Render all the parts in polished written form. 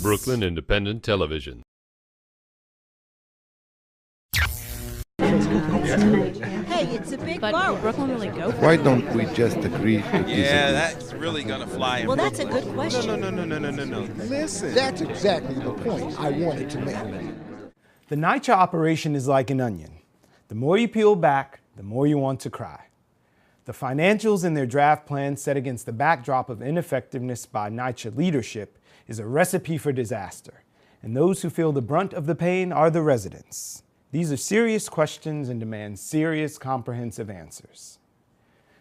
Brooklyn Independent Television. Hey, it's a big But borough. will Brooklyn really go for Why it? don't we just agree to disagree? Yeah, that's really gonna fly in Well, that's a Brooklyn. good question. No. Listen. That's exactly the point I wanted to make. The NYCHA operation is like an onion. The more you peel back, the more you want to cry. The financials in their draft plan set against the backdrop of ineffectiveness by NYCHA leadership is a recipe for disaster. And those who feel the brunt of the pain are the residents. These are serious questions and demand serious, comprehensive answers.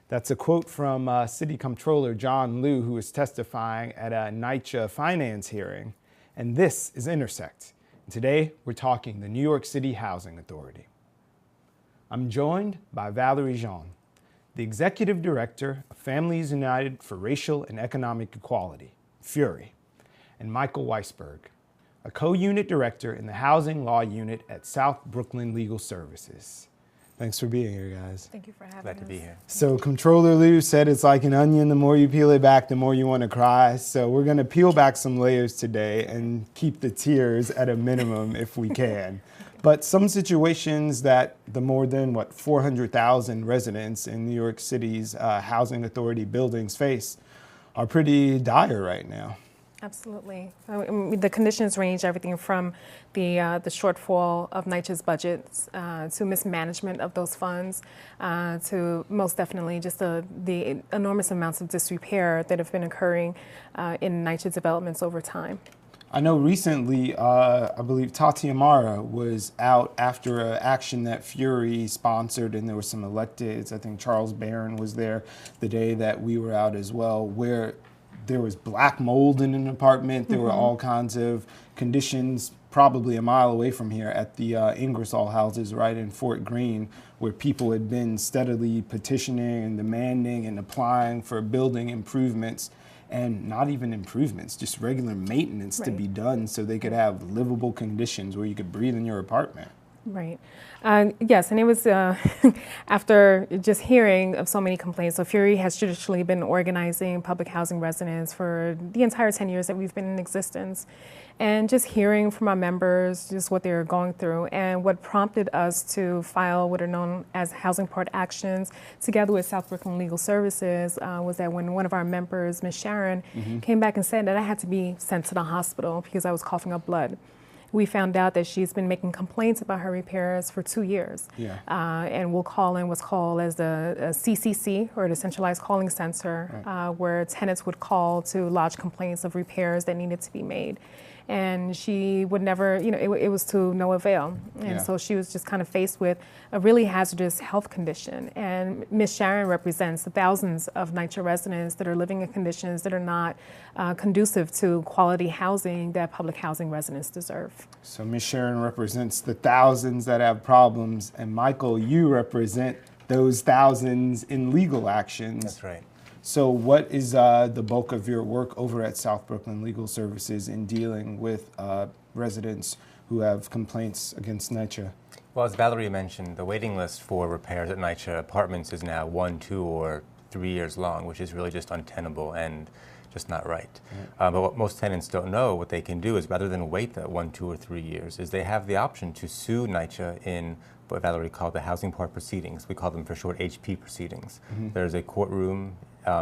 That's a quote from City Comptroller John Liu, who is testifying at a NYCHA finance hearing. And this is Intersect. And today, we're talking the New York City Housing Authority. I'm joined by Valery Jean, the Executive Director of Families United for Racial and Economic Equality, FUREE, and Michael Weisberg, a co-unit director in the Housing Law Unit at South Brooklyn Legal Services. Thanks for being here, guys. Thank you for having us. Glad to be here. So Comptroller Liu said it's like an onion. The more you peel it back, the more you want to cry. So we're going to peel back some layers today and keep the tears at a minimum if we can. But some situations that the more than, 400,000 residents in New York City's housing authority buildings face are pretty dire right now. Absolutely. The conditions range everything from the shortfall of NYCHA's budgets to mismanagement of those funds to most definitely just the enormous amounts of disrepair that have been occurring in NYCHA developments over time. I know recently, I believe Tati Amara was out after an action that FUREE sponsored, and there were some electeds. I think Charles Barron was there the day that we were out as well, where there was black mold in an apartment. There were all kinds of conditions probably a mile away from here at the Ingersoll houses right in Fort Greene, where people had been steadily petitioning and demanding and applying for building improvements, and not even improvements, just regular maintenance to be done so they could have livable conditions where you could breathe in your apartment. Right. Yes, and it was after just hearing of so many complaints. So FUREE has traditionally been organizing public housing residents for the entire 10 years that we've been in existence. And just hearing from our members just what they're going through, and what prompted us to file what are known as housing part actions together with South Brooklyn Legal Services was that when one of our members, Ms. Sharon, came back and said that I had to be sent to the hospital because I was coughing up blood. We found out that she's been making complaints about her repairs for 2 years. And we'll call in what's called as the CCC, or the Centralized Calling Center, where tenants would call to lodge complaints of repairs that needed to be made. And she would never, it was to no avail. And so she was just kind of faced with a really hazardous health condition. And Ms. Sharon represents the thousands of NYCHA residents that are living in conditions that are not conducive to quality housing that public housing residents deserve. So Ms. Sharon represents the thousands that have problems, and Michael, you represent those thousands in legal actions. That's right. So what is the bulk of your work over at South Brooklyn Legal Services in dealing with residents who have complaints against NYCHA? Well, as Valerie mentioned, the waiting list for repairs at NYCHA apartments is now 1, 2, or 3 years long, which is really just untenable and just not right. But what most tenants don't know, what they can do is, rather than wait that 1, 2, or 3 years, is they have the option to sue NYCHA in what Valerie called the housing part proceedings. We call them for short HP proceedings. There's a courtroom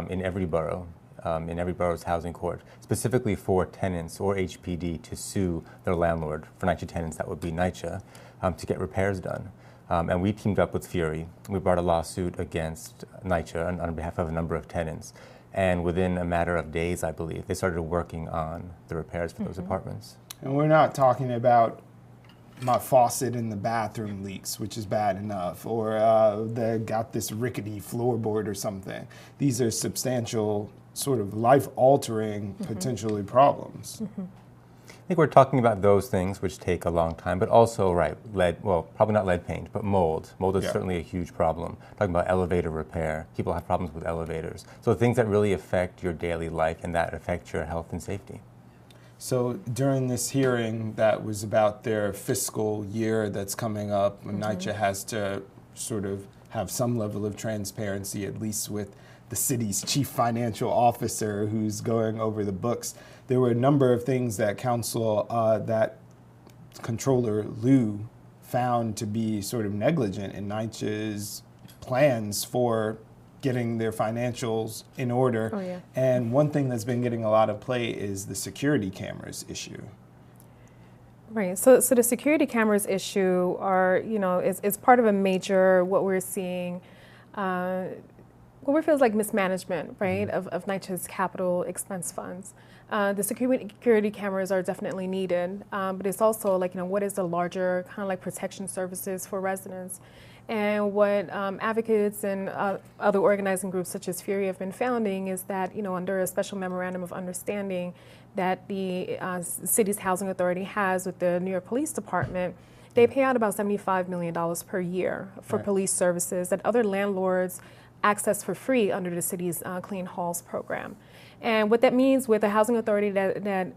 in every borough, in every borough's housing court, specifically for tenants or HPD to sue their landlord. For NYCHA tenants, that would be NYCHA, to get repairs done. And we teamed up with FUREE. We brought a lawsuit against NYCHA on behalf of a number of tenants. And within a matter of days, I believe, they started working on the repairs for those apartments. And we're not talking about my faucet in the bathroom leaks, which is bad enough, or they got this rickety floorboard or something. These are substantial, sort of life-altering, potentially problems. I think we're talking about those things which take a long time, but also, lead, well, probably not lead paint, but mold. Mold is certainly a huge problem. Talking about elevator repair, people have problems with elevators. So things that really affect your daily life and that affect your health and safety. So during this hearing that was about their fiscal year that's coming up, NYCHA has to sort of have some level of transparency, at least with the city's chief financial officer who's going over the books. There were a number of things that that Controller Liu found to be sort of negligent in NYCHA's plans for getting their financials in order. Oh, yeah. And one thing that's been getting a lot of play is the security cameras issue. Right. So the security cameras issue is part of a major, what we're seeing, what we feel is like mismanagement, right, of NYCHA's capital expense funds. The security cameras are definitely needed, but it's also like, what is the larger kind of like protection services for residents? And what advocates and other organizing groups such as FUREE have been founding is that, under a special memorandum of understanding that the city's housing authority has with the New York Police Department, they pay out about $75 million per year for police services that other landlords access for free under the city's Clean Halls program. And what that means with a housing authority that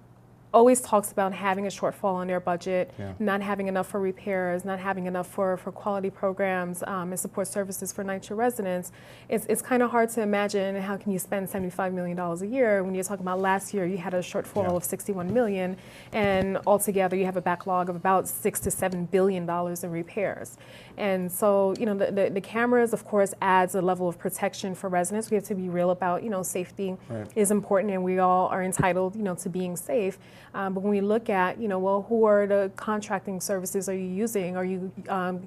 always talks about having a shortfall on their budget, not having enough for repairs, not having enough for quality programs and support services for NYCHA residents, it's kind of hard to imagine how can you spend $75 million a year when you're talking about last year you had a shortfall of $61 million, and altogether you have a backlog of about $6 to $7 billion in repairs. And so, the cameras, of course, adds a level of protection for residents. We have to be real about, safety is important, and we all are entitled, to being safe. But when we look at, who are the contracting services are you using? Are you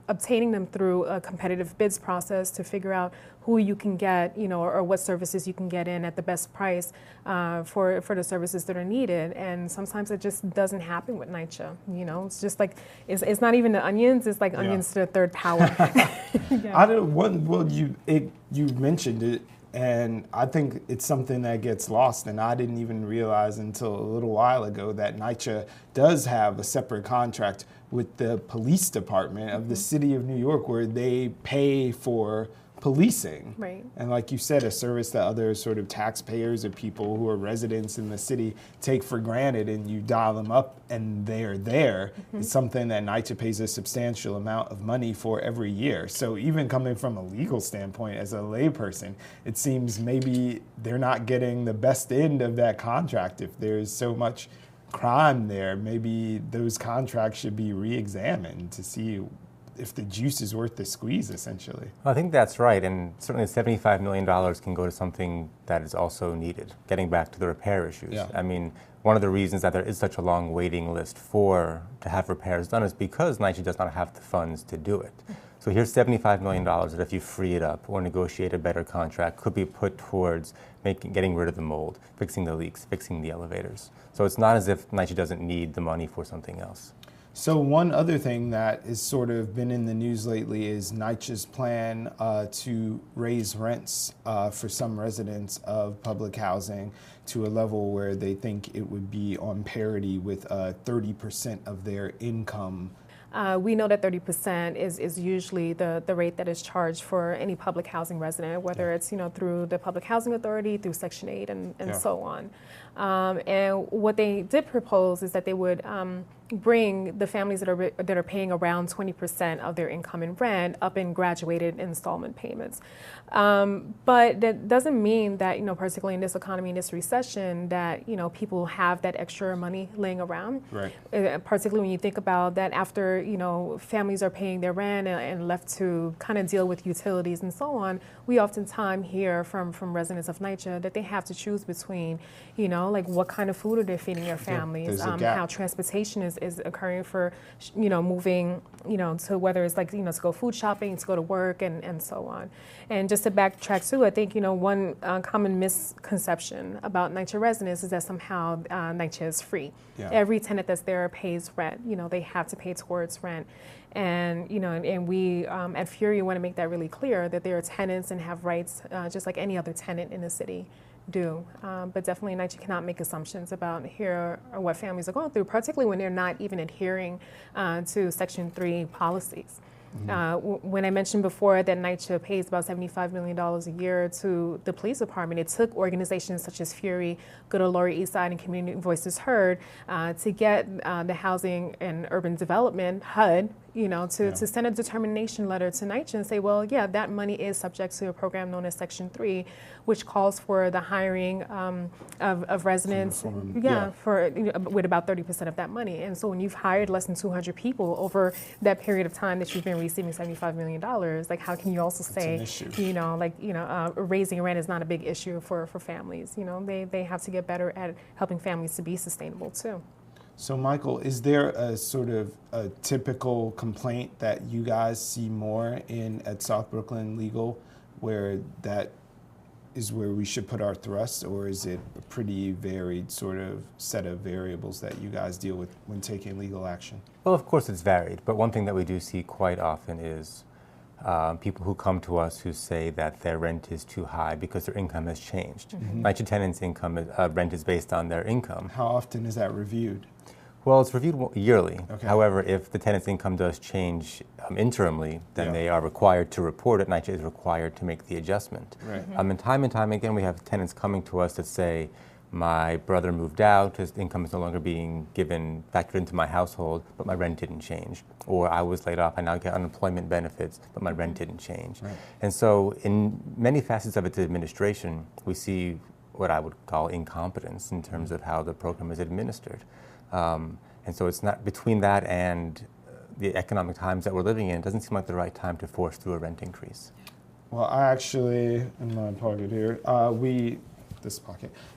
obtaining them through a competitive bids process to figure out who you can get, or what services you can get in at the best price for the services that are needed? And sometimes it just doesn't happen with NYCHA. It's just like, it's not even the onions, it's like onions to the third power. You mentioned it. And I think it's something that gets lost, and I didn't even realize until a little while ago that NYCHA does have a separate contract with the police department of the city of New York where they pay for policing. Right. And like you said, a service that other sort of taxpayers or people who are residents in the city take for granted, and you dial them up and they're there. It's something that NYCHA pays a substantial amount of money for every year. So even coming from a legal standpoint as a layperson, it seems maybe they're not getting the best end of that contract. If there's so much crime there, maybe those contracts should be re-examined to see if the juice is worth the squeeze, essentially. I think that's right, and certainly $75 million can go to something that is also needed, getting back to the repair issues. I mean, one of the reasons that there is such a long waiting list to have repairs done is because NYCHA does not have the funds to do it. So here's $75 million that if you free it up or negotiate a better contract could be put towards getting rid of the mold, fixing the leaks, fixing the elevators. So it's not as if NYCHA doesn't need the money for something else. So one other thing that has sort of been in the news lately is NYCHA's plan to raise rents for some residents of public housing to a level where they think it would be on parity with 30% of their income. We know that 30% is usually the rate that is charged for any public housing resident, whether it's through the Public Housing Authority, through Section 8, and so on. And what they did propose is that they would bring the families that are paying around 20% of their income in rent up in graduated installment payments. But that doesn't mean that, particularly in this economy, in this recession, that, people have that extra money laying around. Right. Particularly when you think about that after, families are paying their rent and left to kind of deal with utilities and so on, we oftentimes hear from residents of NYCHA that they have to choose between, like what kind of food are they feeding their families, how transportation is occurring for, moving, to whether it's like, to go food shopping, to go to work and so on. And just to backtrack too, I think, one common misconception about NYCHA residents is that somehow NYCHA is free. Every tenant that's there pays rent. They have to pay towards rent. And, and we at FUREE want to make that really clear that they are tenants and have rights just like any other tenant in the city do. But definitely NYCHA cannot make assumptions about here or what families are going through, particularly when they're not even adhering to Section 3 policies. When I mentioned before that NYCHA pays about $75 million a year to the police department, it took organizations such as FUREE, Good Old Lower East Side, and Community Voices Heard to get the Housing and Urban Development, HUD, to send a determination letter to NYCHA and say, well, yeah, that money is subject to a program known as Section 3, which calls for the hiring of residents, for with about 30% of that money. And so when you've hired less than 200 people over that period of time that you've been receiving $75 million, like how can you also say, raising rent is not a big issue for families? They have to get better at helping families to be sustainable too. So Michael, is there a sort of a typical complaint that you guys see more at South Brooklyn Legal where that is where we should put our thrust, or is it a pretty varied sort of set of variables that you guys deal with when taking legal action? Well, of course it's varied, but one thing that we do see quite often is people who come to us who say that their rent is too high because their income has changed. NYCHA tenants' rent is based on their income. How often is that reviewed? Well, it's reviewed yearly. Okay. However, if the tenant's income does change interimly, then they are required to report it. NYCHA is required to make the adjustment. Right. And time again, we have tenants coming to us that say, my brother moved out, his income is no longer being factored into my household, but my rent didn't change. Or I was laid off, I now get unemployment benefits, but my rent didn't change. Right. And so in many facets of its administration, we see what I would call incompetence in terms of how the program is administered. And so it's not between that and the economic times that we're living in, it doesn't seem like the right time to force through a rent increase. Well, I actually, in my pocket here,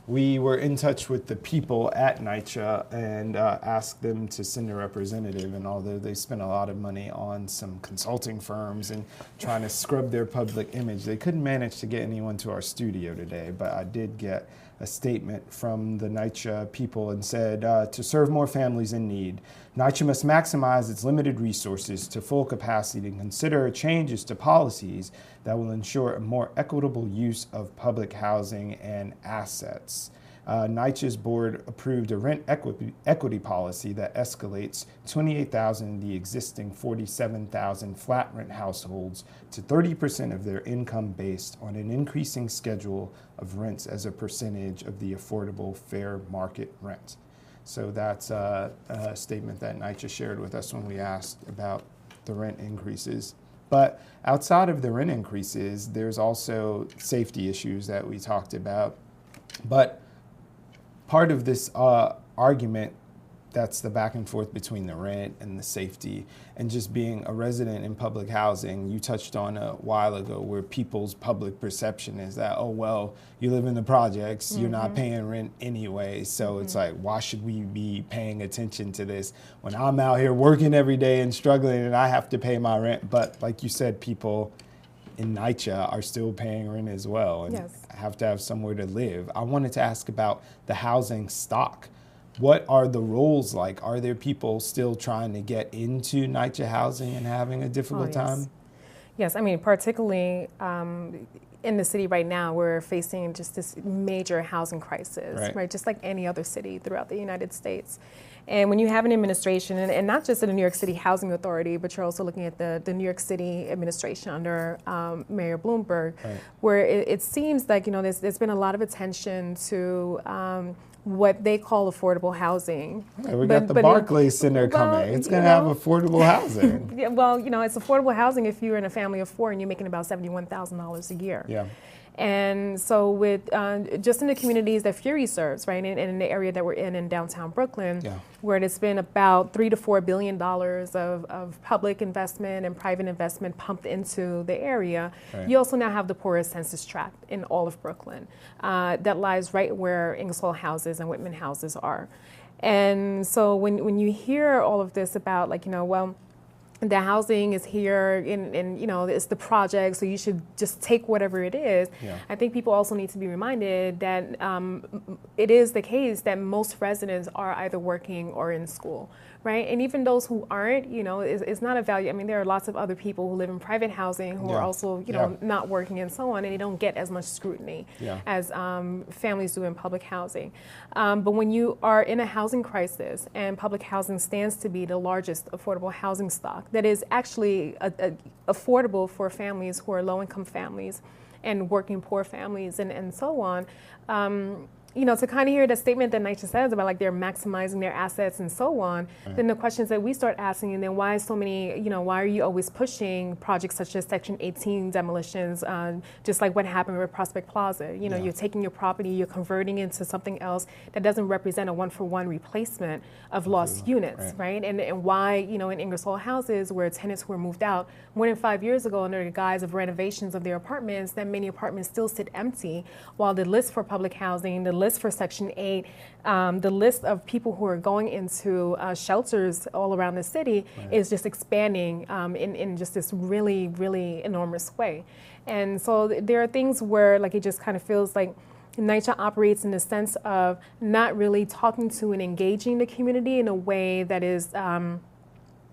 we were in touch with the people at NYCHA and asked them to send a representative, and although they spent a lot of money on some consulting firms and trying to scrub their public image, they couldn't manage to get anyone to our studio today, but I did get a statement from the NYCHA people and said, to serve more families in need, NYCHA must maximize its limited resources to full capacity and consider changes to policies that will ensure a more equitable use of public housing and assets. NYCHA's board approved a rent equity policy that escalates 28,000 of the existing 47,000 flat rent households to 30% of their income based on an increasing schedule of rents as a percentage of the affordable fair market rent. So that's a statement that NYCHA shared with us when we asked about the rent increases. But outside of the rent increases, there's also safety issues that we talked about. But part of this argument, that's the back and forth between the rent and the safety and just being a resident in public housing. You touched on a while ago where people's public perception is that, oh, well, you live in the projects, you're not paying rent anyway. So it's like, why should we be paying attention to this when I'm out here working every day and struggling and I have to pay my rent? But like you said, people in NYCHA are still paying rent as well and have to have somewhere to live. I wanted to ask about the housing stock. What are the roles like? Are there people still trying to get into NYCHA housing and having a difficult time? Yes, I mean, particularly in the city right now, we're facing just this major housing crisis, right? Just like any other city throughout the United States. And when you have an administration, and not just in the New York City Housing Authority, but you're also looking at the New York City administration under Mayor Bloomberg, where it seems like, there's been a lot of attention to what they call affordable housing. Okay, we got the Barclays Center coming. It's going to have affordable housing. Yeah, well, it's affordable housing if you're in a family of four and you're making about $71,000 a year. Yeah. And so with just in the communities that FUREE serves, right, and in the area that we're in downtown Brooklyn, where it's been about $3 to $4 billion of public investment and private investment pumped into the area, you also now have the poorest census tract in all of Brooklyn that lies right where Ingersoll houses and Whitman houses are. And so when you hear all of this about, like, well, the housing is here and it's the project, so you should just take whatever it is. I think people also need to be reminded that it is the case that most residents are either working or in school, right? And even those who aren't, it's not a value. I mean, there are lots of other people who live in private housing who are also, not working and so on, and they don't get as much scrutiny as families do in public housing. But when you are in a housing crisis, and public housing stands to be the largest affordable housing stock that is actually affordable for families who are low-income families and working poor families and so on, to kind of hear the statement that NYCHA says about like they're maximizing their assets and so on, then the questions that we start asking, and then why so many, why are you always pushing projects such as Section 18 demolitions, just like what happened with Prospect Plaza? You're taking your property, you're converting into something else that doesn't represent a one-for-one replacement of lost units, right? And why, in Ingersoll houses where tenants were moved out more than 5 years ago under the guise of renovations of their apartments, that many apartments still sit empty, while the list for public housing, the list for Section 8, the list of people who are going into shelters all around the city is just expanding in just this really, really enormous way. And so there are things where like it just kind of feels like NYCHA operates in the sense of not really talking to and engaging the community in a way that is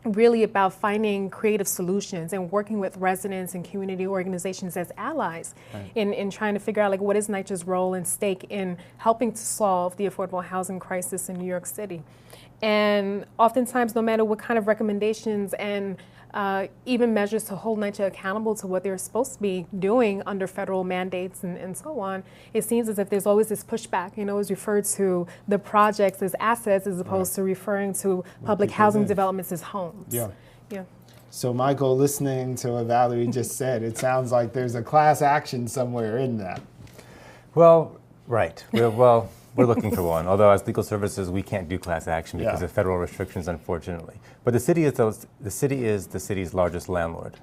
really about finding creative solutions and working with residents and community organizations as allies in trying to figure out like what is NYCHA's role and stake in helping to solve the affordable housing crisis in New York City. And oftentimes, no matter what kind of recommendations and even measures to hold NYCHA accountable to what they're supposed to be doing under federal mandates and so on, it seems as if there's always this pushback. It's referred to the projects as assets as opposed to referring to public housing developments as homes. Yeah. Yeah. So, Michael, listening to what Valerie just said, it sounds like there's a class action somewhere in that. Well, right. We're looking for one. Although as legal services, we can't do class action because of federal restrictions, unfortunately. But the city is the city's largest landlord,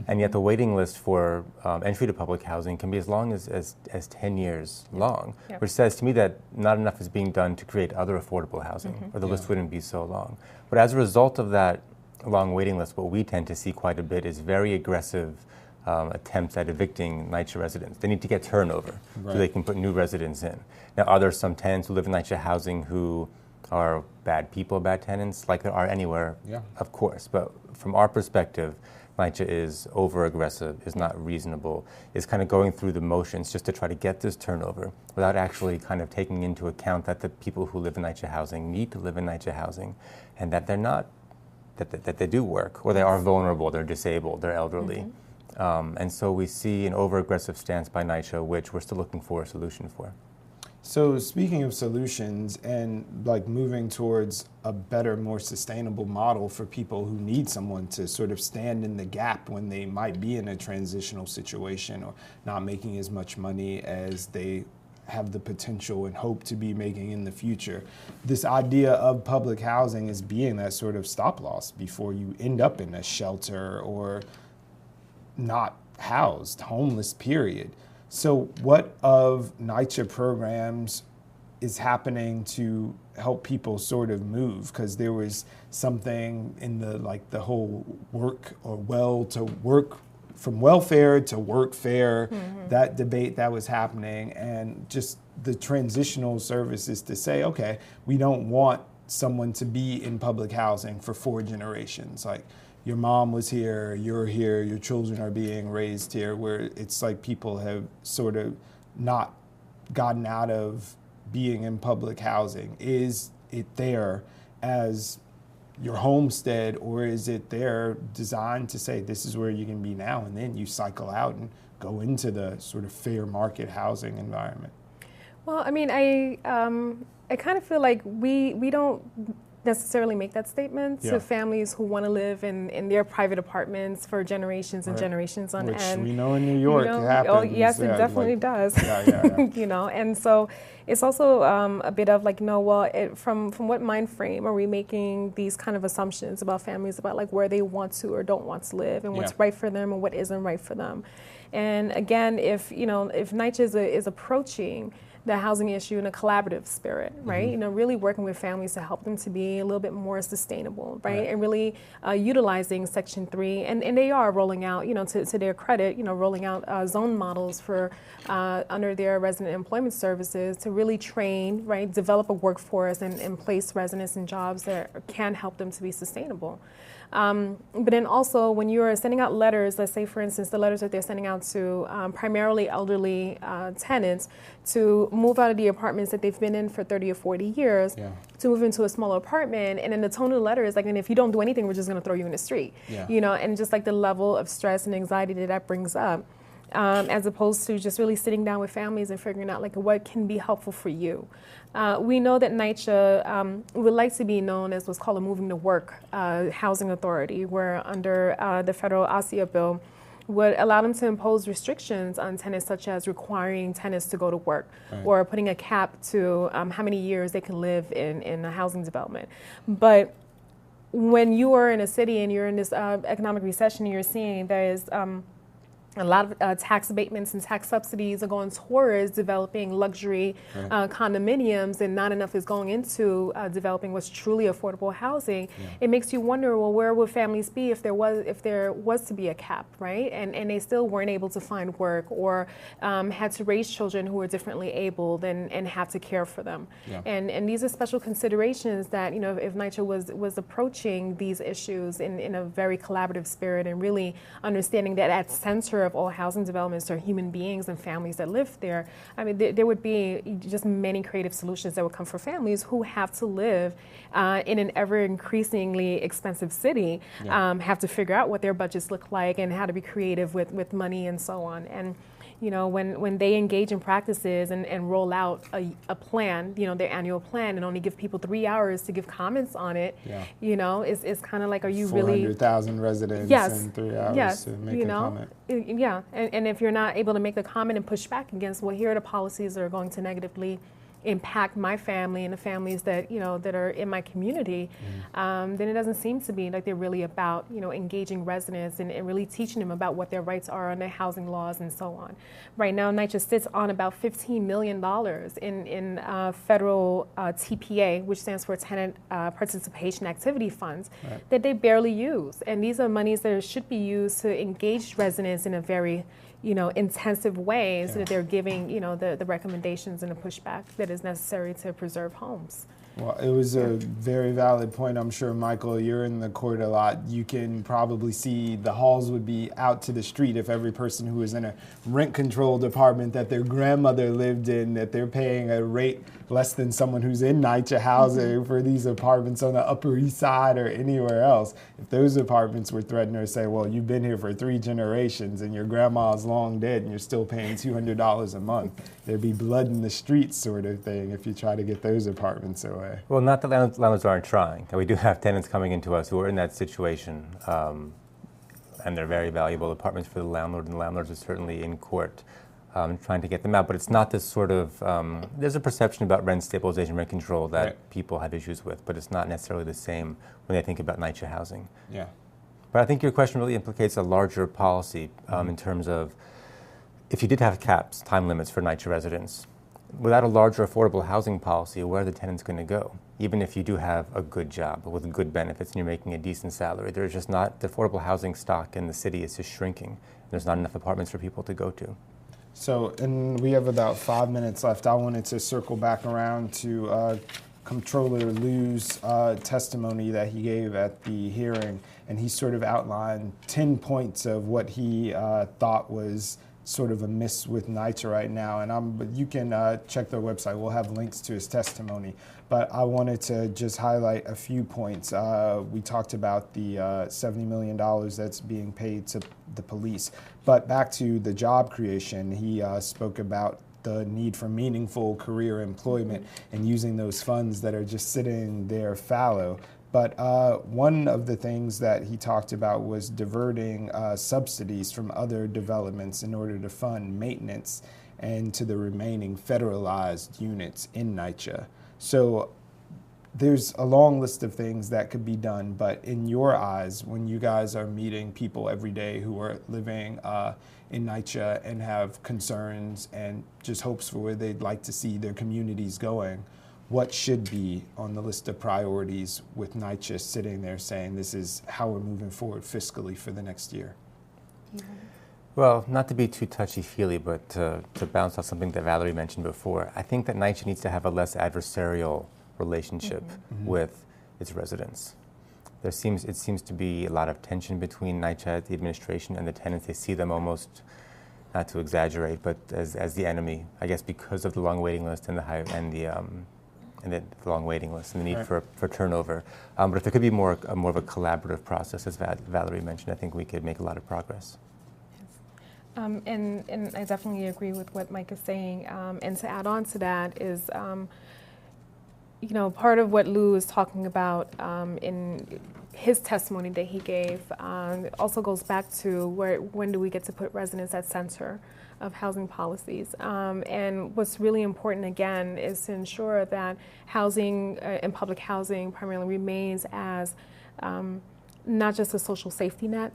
and yet the waiting list for entry to public housing can be as long as 10 years long, which says to me that not enough is being done to create other affordable housing, or the list wouldn't be so long. But as a result of that long waiting list, what we tend to see quite a bit is very aggressive attempts at evicting NYCHA residents. They need to get turnover so they can put new residents in. Now, are there some tenants who live in NYCHA housing who are bad people, bad tenants, like there are anywhere? Yeah. Of course. But from our perspective, NYCHA is over-aggressive, is not reasonable, is kind of going through the motions just to try to get this turnover without actually kind of taking into account that the people who live in NYCHA housing need to live in NYCHA housing, and that they're not, that they do work, or they are vulnerable, they're disabled, they're elderly. And so we see an over-aggressive stance by NYCHA, which we're still looking for a solution for. So speaking of solutions and like moving towards a better, more sustainable model for people who need someone to sort of stand in the gap when they might be in a transitional situation or not making as much money as they have the potential and hope to be making in the future. This idea of public housing is being that sort of stop loss before you end up in a shelter or not housed, homeless, period. So what of NYCHA programs is happening to help people sort of move? Because there was something in the whole work or from welfare to workfare, that debate that was happening, and just the transitional services to say, okay, we don't want someone to be in public housing for 4 generations. Like, your mom was here, you're here, your children are being raised here, where it's like people have sort of not gotten out of being in public housing. Is it there as your homestead, or is it there designed to say this is where you can be now, and then you cycle out and go into the sort of fair market housing environment? Well, I mean, I kind of feel like we don't necessarily make that statement to families who want to live in their private apartments for generations and generations on end. Which we know in New York happens. Oh, yes, it definitely does. And so it's also a bit of like, from what mind frame are we making these kind of assumptions about families, about like where they want to or don't want to live, and what's right for them and what isn't right for them. And again, if NYCHA is approaching the housing issue in a collaborative spirit, right? Really working with families to help them to be a little bit more sustainable, right? And really utilizing Section 3, and they are rolling out, to their credit, rolling out zone models for under their resident employment services to really train, right? Develop a workforce and place residents in jobs that can help them to be sustainable. But then also when you're sending out letters, let's say for instance, the letters that they're sending out to primarily elderly tenants to move out of the apartments that they've been in for 30 or 40 years to move into a smaller apartment, and then the tone of the letter is like, and if you don't do anything, we're just going to throw you in the street, and just like the level of stress and anxiety that brings up. as opposed to just really sitting down with families and figuring out like what can be helpful for you. We know that NYCHA would like to be known as what's called a moving to work housing authority, where under the federal ASIA bill would allow them to impose restrictions on tenants, such as requiring tenants to go to work, right, or putting a cap to how many years they can live in a housing development. But when you are in a city and you're in this economic recession, and you're seeing there is a lot of tax abatements and tax subsidies are going towards developing luxury condominiums, and not enough is going into developing what's truly affordable housing. Yeah. It makes you wonder, well, where would families be if there was to be a cap, right? And they still weren't able to find work, or had to raise children who were differently abled and have to care for them. Yeah. And these are special considerations that, if NYCHA was approaching these issues in a very collaborative spirit, and really understanding that at center of all housing developments are human beings and families that live there. I mean, there would be just many creative solutions that would come for families who have to live in an ever increasingly expensive city, yeah, have to figure out what their budgets look like and how to be creative with money and so on. And when they engage in practices and roll out a plan, their annual plan, and only give people 3 hours to give comments on it, yeah, it's kind of like, are you really 400,000 residents, yes, in 3 hours, yes, to make a comment? Yeah, and if you're not able to make the comment and push back against, well, here are the policies that are going to negatively impact my family and the families that that are in my community, then it doesn't seem to be like they're really about engaging residents and really teaching them about what their rights are under housing laws and so on. Right now, NYCHA sits on about $15 million in federal TPA, which stands for Tenant Participation Activity Funds, right, that they barely use, and these are monies that should be used to engage residents in a very intensive way, so that they're giving, the recommendations and the pushback that is necessary to preserve homes. Well, it was a very valid point. I'm sure, Michael, you're in the court a lot. You can probably see the halls would be out to the street if every person who was in a rent-controlled apartment that their grandmother lived in, that they're paying a rate less than someone who's in NYCHA housing for these apartments on the Upper East Side or anywhere else. If those apartments were threatened or say, well, you've been here for 3 generations and your grandma's long dead and you're still paying $200 a month, there'd be blood in the streets sort of thing if you try to get those apartments away. Well, not that landlords aren't trying. We do have tenants coming into us who are in that situation, and they're very valuable apartments for the landlord, and the landlords are certainly in court trying to get them out. But it's not this sort of, there's a perception about rent stabilization, rent control that right, people have issues with, but it's not necessarily the same when they think about NYCHA housing. Yeah. But I think your question really implicates a larger policy in terms of, if you did have caps, time limits for NYCHA residents, without a larger affordable housing policy, where are the tenants going to go? Even if you do have a good job with good benefits and you're making a decent salary, there's just not, the affordable housing stock in the city is just shrinking. There's not enough apartments for people to go to. So, and we have about 5 minutes left. I wanted to circle back around to Comptroller Liu's testimony that he gave at the hearing, and he sort of outlined 10 points of what he thought was sort of a miss with NYCHA right now, and but you can check their website. We'll have links to his testimony, but I wanted to just highlight a few points. We talked about the $70 million that's being paid to the police, but back to the job creation, he spoke about the need for meaningful career employment and using those funds that are just sitting there fallow. But one of the things that he talked about was diverting subsidies from other developments in order to fund maintenance and to the remaining federalized units in NYCHA. So there's a long list of things that could be done, but in your eyes, when you guys are meeting people every day who are living in NYCHA and have concerns and just hopes for where they'd like to see their communities going, what should be on the list of priorities with NYCHA sitting there saying this is how we're moving forward fiscally for the next year? Well, not to be too touchy-feely, but to bounce off something that Valerie mentioned before, I think that NYCHA needs to have a less adversarial relationship with its residents. It seems to be a lot of tension between NYCHA, the administration, and the tenants. They see them almost, not to exaggerate, but as the enemy, I guess, because of the long waiting list and the long waiting list and the need for turnover. But if there could be more of a collaborative process, as Valerie mentioned, I think we could make a lot of progress. And I definitely agree with what Mike is saying. And to add on to that is, part of what Lou is talking about in his testimony that he gave also goes back to when do we get to put residents at center of housing policies. And what's really important, again, is to ensure that housing and public housing primarily remains as not just a social safety net,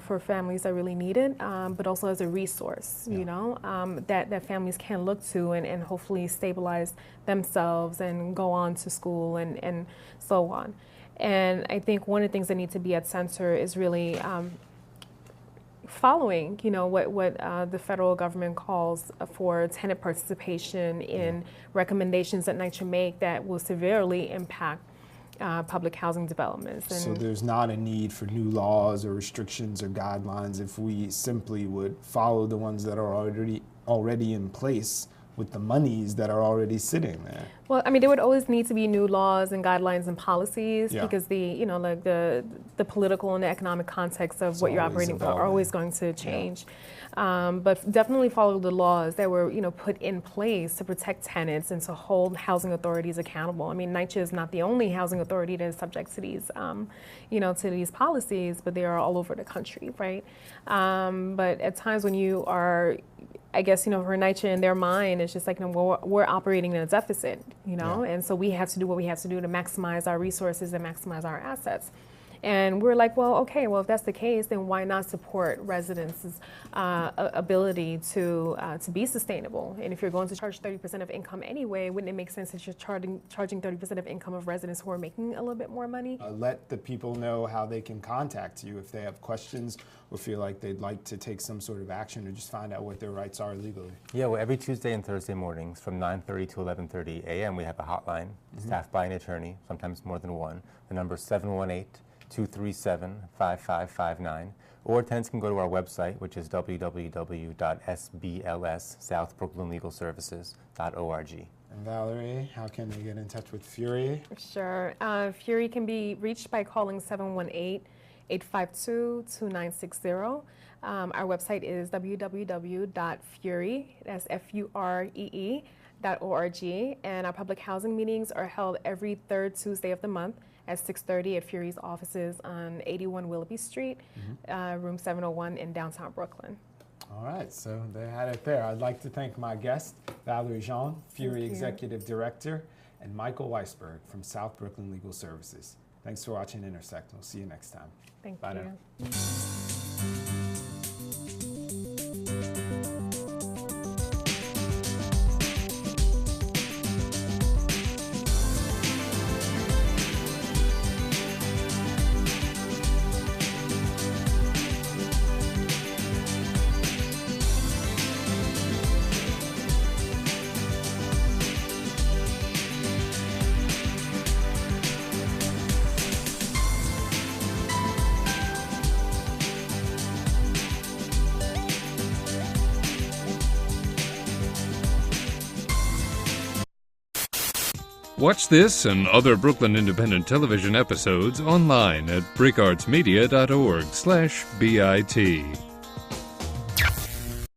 for families that really need it, but also as a resource, that families can look to and hopefully stabilize themselves and go on to school and so on. And I think one of the things that need to be at center is really following, what the federal government calls for tenant participation in recommendations that NYCHA make that will severely impact public housing developments. And so there's not a need for new laws or restrictions or guidelines if we simply would follow the ones that are already in place with the monies that are already sitting there. Well, I mean, there would always need to be new laws and guidelines and policies because the political and the economic context of what you're operating are always going to change. But definitely follow the laws that were, put in place to protect tenants and to hold housing authorities accountable. I mean, NYCHA is not the only housing authority that is subject to these, to these policies, but they are all over the country, right? But at times when you are, I guess, for NYCHA in their mind, it's just like, we're operating in a deficit, and so we have to do what we have to do to maximize our resources and maximize our assets. And we're like, if that's the case, then why not support residents' ability to be sustainable? And if you're going to charge 30% of income anyway, wouldn't it make sense that you're charging 30% of income of residents who are making a little bit more money? Let the people know how they can contact you if they have questions or feel like they'd like to take some sort of action or just find out what their rights are legally. Yeah, well, every Tuesday and Thursday mornings from 9:30 to 11:30 a.m. we have a hotline staffed by an attorney, sometimes more than one. The number is 718-237-5559, or tenants can go to our website, which is www.sbls.southbrooklynlegalservices.org. And Valerie, how can they get in touch with FUREE? Sure. FUREE can be reached by calling 718-852-2960. Our website is www.FUREE, that's FUREE.org, and our public housing meetings are held every third Tuesday of the month at 6:30 at FUREE's offices on 81 Willoughby Street, room 701 in downtown Brooklyn. All right, so they had it there. I'd like to thank my guest, Valery Jean, FUREE Executive Director, and Michael Weisberg from South Brooklyn Legal Services. Thanks for watching Intersect. We'll see you next time. Thank Bye you. now. Watch this and other Brooklyn Independent Television episodes online at breakartsmedia.org/BIT.